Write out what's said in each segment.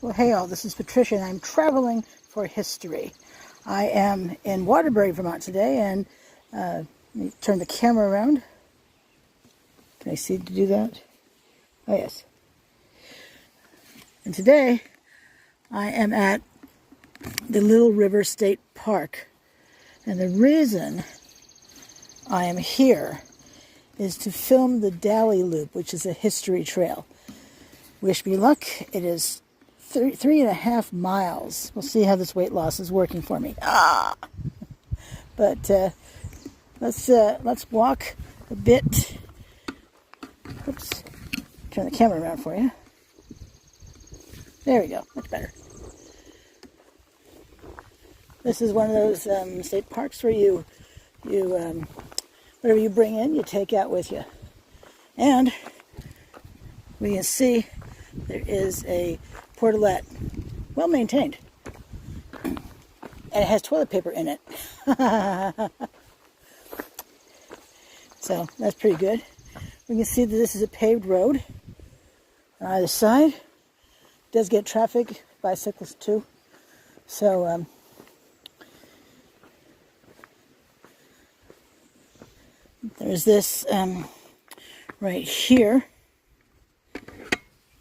Well, hey all, this is Patricia and I'm traveling for history. I am in Waterbury, Vermont today, and let me turn the camera around. Can I see to do that? Oh yes. And today I am at the Little River State Park. And the reason I am here is to film the Dalley Loop, which is a history trail. Wish me luck. It is 3.5 miles. We'll see how this weight loss is working for me. But let's walk a bit. Oops. Turn the camera around for you. There we go. Much better. This is one of those state parks where you whatever you bring in, you take out with you. And we can see there is a portalette, well maintained, and it has toilet paper in it. So that's pretty good. We can see that this is a paved road on either side. It does get traffic, bicyclists too. So there's this right here,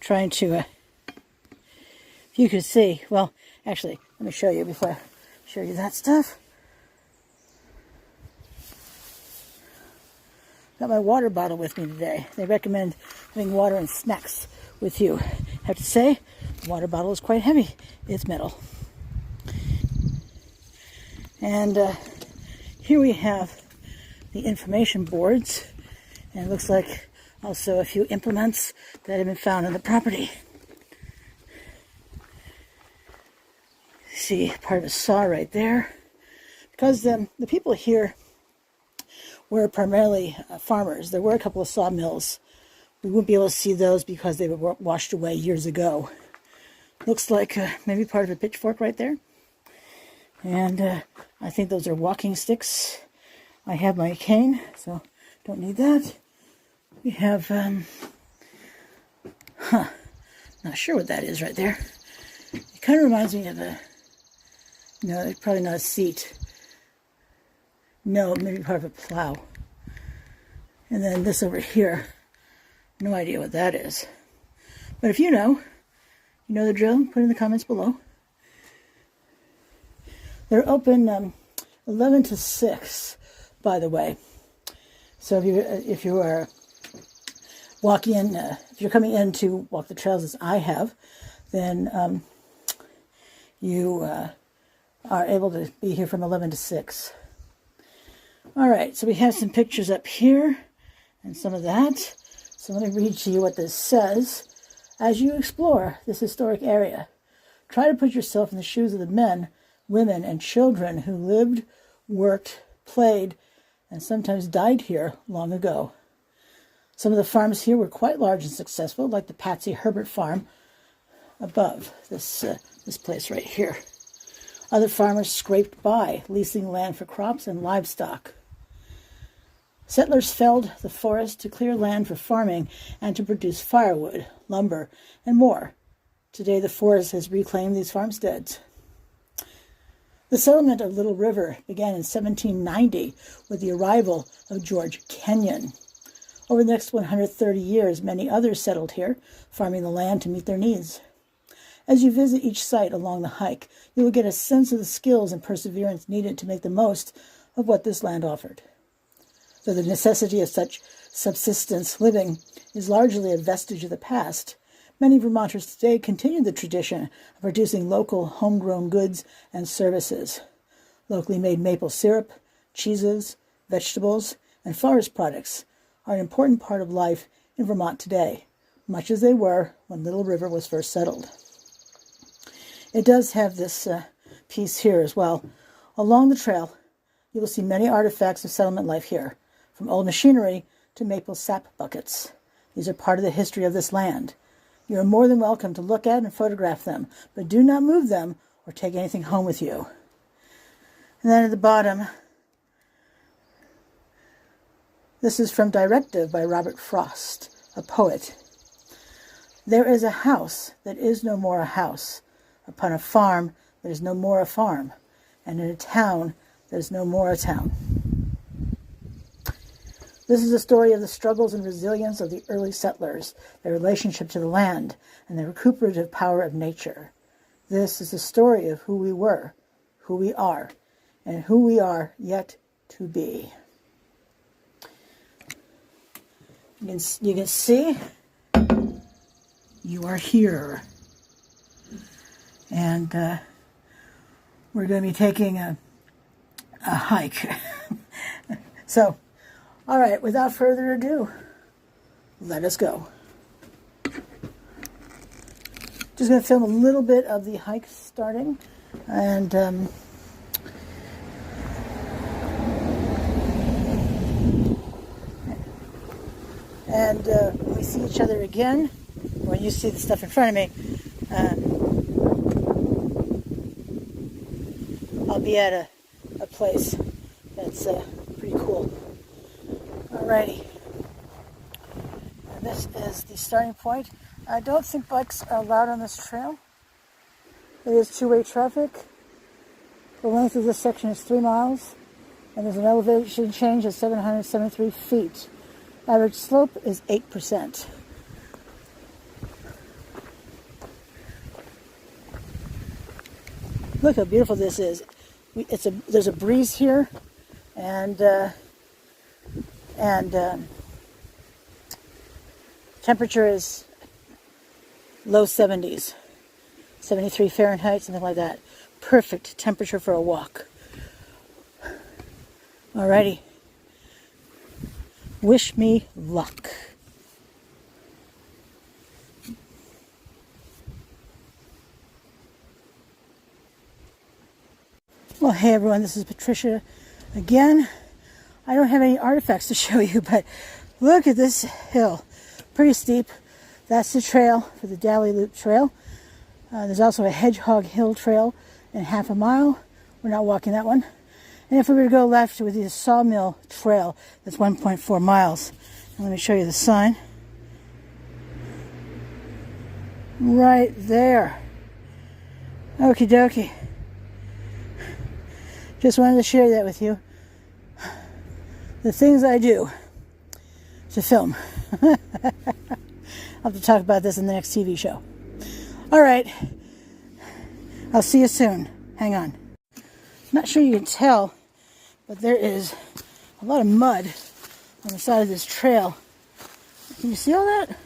trying to if you could see, well, actually, let me show you before I show you that stuff. Got my water bottle with me today. They recommend having water and snacks with you. I have to say, the water bottle is quite heavy. It's metal. And here we have the information boards. And it looks like also a few implements that have been found on the property. See part of a saw right there, because the people here were primarily farmers. There were a couple of sawmills. We wouldn't be able to see those because they were washed away years ago. Looks like maybe part of a pitchfork right there. And I think those are walking sticks. I have my cane, so don't need that. We have not sure what that is right there. It kind of reminds me of a, no, it's probably not a seat. No, maybe part of a plow. And then this over here, no idea what that is. But if you know the drill, put it in the comments below. They're open 11 to 6, by the way. So if you are walking in, if you're coming in to walk the trails as I have, then you are able to be here from 11 to 6. All right, so we have some pictures up here and some of that. So let me read to you what this says. As you explore this historic area, try to put yourself in the shoes of the men, women, and children who lived, worked, played, and sometimes died here long ago. Some of the farms here were quite large and successful, like the Patsy Herbert farm above this place right here. Other farmers scraped by, leasing land for crops and livestock. Settlers felled the forest to clear land for farming and to produce firewood, lumber, and more. Today the forest has reclaimed these farmsteads. The settlement of Little River began in 1790 with the arrival of George Kenyon. Over the next 130 years, many others settled here, farming the land to meet their needs. As you visit each site along the hike, you will get a sense of the skills and perseverance needed to make the most of what this land offered. Though the necessity of such subsistence living is largely a vestige of the past, many Vermonters today continue the tradition of producing local homegrown goods and services. Locally made maple syrup, cheeses, vegetables, and forest products are an important part of life in Vermont today, much as they were when Little River was first settled. It does have this piece here as well. Along the trail, you will see many artifacts of settlement life here, from old machinery to maple sap buckets. These are part of the history of this land. You are more than welcome to look at and photograph them, but do not move them or take anything home with you. And then at the bottom, this is from Directive by Robert Frost, a poet. There is a house that is no more a house, upon a farm that is no more a farm, and in a town that is no more a town. This is the story of the struggles and resilience of the early settlers, their relationship to the land, and the recuperative power of nature. This is the story of who we were, who we are, and who we are yet to be. You can see you are here. And we're going to be taking a hike. So, all right, without further ado, let us go. Just going to film a little bit of the hike starting. And when we see each other again, when you see the stuff in front of me, I'll be at a place that's pretty cool. Alrighty. And this is the starting point. I don't think bikes are allowed on this trail. It is two-way traffic. The length of this section is 3 miles, and there's an elevation change of 773 feet. Average slope is 8%. Look how beautiful this is. There's a breeze here, and temperature is low 70s, 73 Fahrenheit, something like that. Perfect temperature for a walk. Alrighty. Wish me luck. Well, hey everyone, this is Patricia again. I don't have any artifacts to show you, but look at this hill. Pretty steep. That's the trail for the Dalley Loop trail. There's also a Hedgehog Hill trail in half a mile. We're not walking that one. And if we were to go left with the Sawmill Trail, that's 1.4 miles. And let me show you the sign. Right there. Okie dokie. Just wanted to share that with you. The things I do to film. I'll have to talk about this in the next TV show. All right. I'll see you soon. Hang on. Not sure you can tell, but there is a lot of mud on the side of this trail. Can you see all that?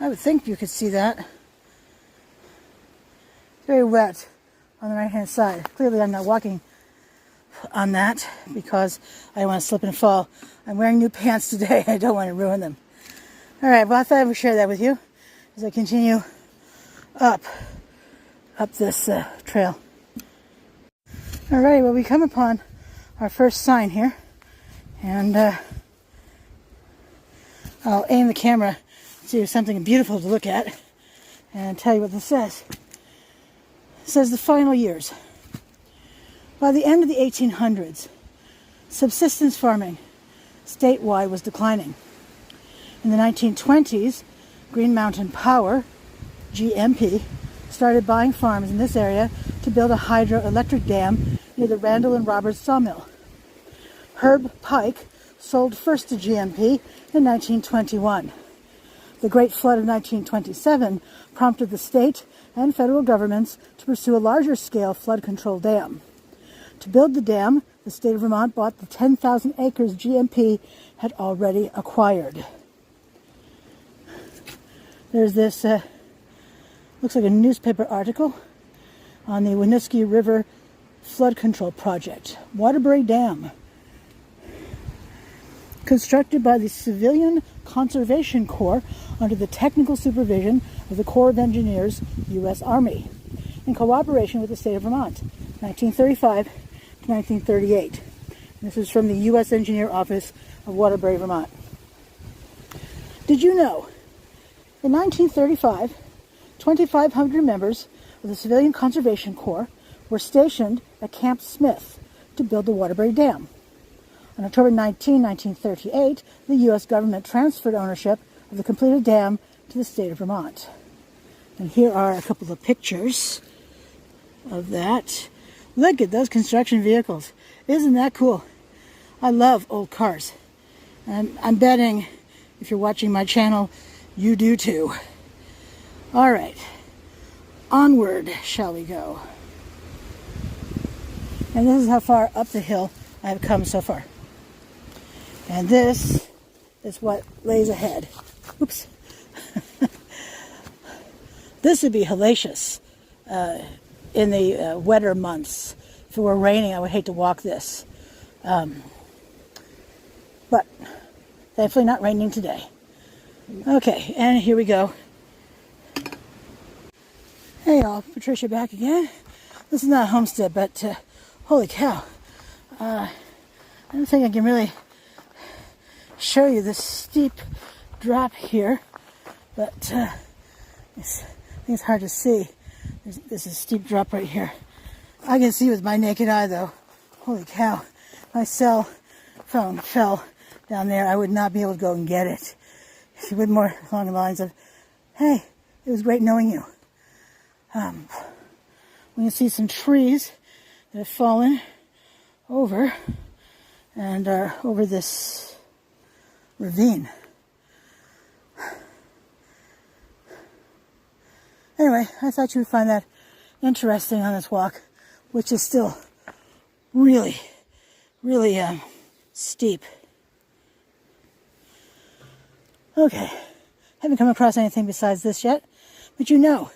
I would think you could see that. Very wet on the right-hand side. Clearly I'm not walking on that because I don't want to slip and fall. I'm wearing new pants today. I don't want to ruin them. All right, well, I thought I would share that with you as I continue up this trail. All right, well, we come upon our first sign here, and I'll aim the camera to something beautiful to look at and tell you what this says. It says the final years. By the end of the 1800s, subsistence farming statewide was declining. In the 1920s, Green Mountain Power, GMP, started buying farms in this area to build a hydroelectric dam near the Randall and Roberts sawmill. Herb Pike sold first to GMP in 1921. The Great Flood of 1927 prompted the state and federal governments to pursue a larger-scale flood control dam. To build the dam, the state of Vermont bought the 10,000 acres GMP had already acquired. There's this, looks like a newspaper article on the Winooski River Flood Control Project. Waterbury Dam. Constructed by the Civilian Conservation Corps under the technical supervision of the Corps of Engineers, U.S. Army, in cooperation with the state of Vermont, 1935 to 1938. This is from the U.S. Engineer Office of Waterbury, Vermont. Did you know? In 1935, 2,500 members of the Civilian Conservation Corps were stationed at Camp Smith to build the Waterbury Dam. On October 19, 1938, the U.S. government transferred ownership of the completed dam to the state of Vermont. And here are a couple of pictures of that. Look at those construction vehicles. Isn't that cool? I love old cars. And I'm betting if you're watching my channel, you do too. All right, onward shall we go. And this is how far up the hill I have come so far. And this is what lays ahead. Oops. This would be hellacious in the wetter months. If it were raining, I would hate to walk this. But thankfully not raining today. Okay, and here we go. Hey all, Patricia back again. This is not a homestead, but holy cow. I don't think I can really show you this steep drop here, but it's hard to see. This is a steep drop right here. I can see with my naked eye though. Holy cow. My cell phone fell down there. I would not be able to go and get it. She would more along the lines of, hey, it was great knowing you. We can see some trees that have fallen over and are over this ravine. Anyway, I thought you would find that interesting on this walk, which is still really, really steep. Okay, haven't come across anything besides this yet, but you know,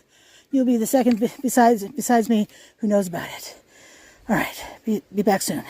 you'll be the second besides me who knows about it. All right, be back soon.